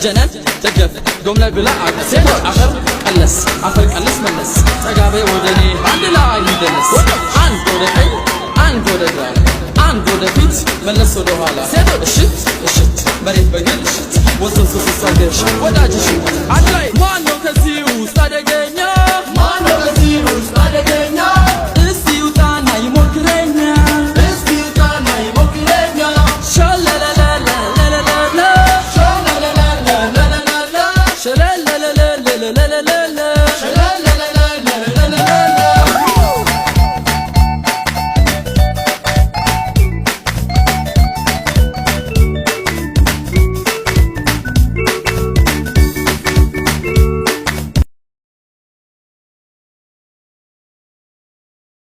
ጀነን ደገፍ ጎምላይ ብላ ሴቶች አፈር ቀለስ አፈር ቀለስ መለስ ጠጋቤ ወደኔ አንድ ላይ ይደለስ አንድ ወደ ቀኝ አንድ ወደ ግራ አንድ ወደ ፊት መለስ ወደ ኋላ ሴቶች